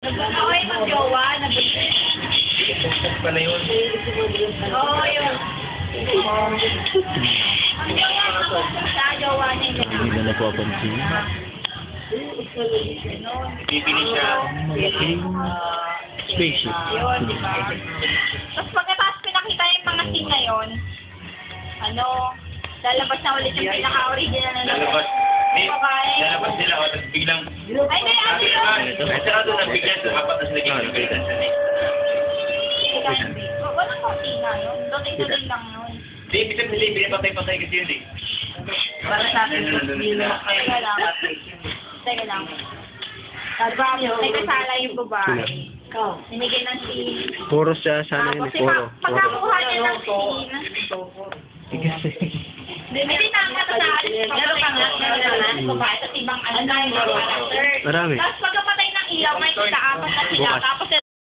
Ako ay mag-jowa, Pala yun. Oo, yun. Ang jowa ako sa jowa niya. Hindi na napapansin. Bibili siya. Malaking spaceship. Yun, di ba? Tapos pagkatapos pinakita yung mga scene na yun, lalabas na ulit yung pinaka-original na Lalabas. babae. Lalabas nila o tapos biglang... Ay, may ano yun? Ay, sarado na biglang sumapat tapos naging magalitan siya. Walang kortina yun. Doon lang yun. Hindi, ibig sabihin, pinapatay-patay kasi yun eh. Para sa akin, teka lang. Teka lang. May kasala yung babae. Binigyan ng scene. Puro siya, sana yun. Tapos Puro. pagkakuha niya ng scene, hindi tama sa akin. Meron ka nga, babae sa ibang yung character. Marami. Tapos pagkapatay ng ilaw, may kita apat na sila. Bukas. Tapos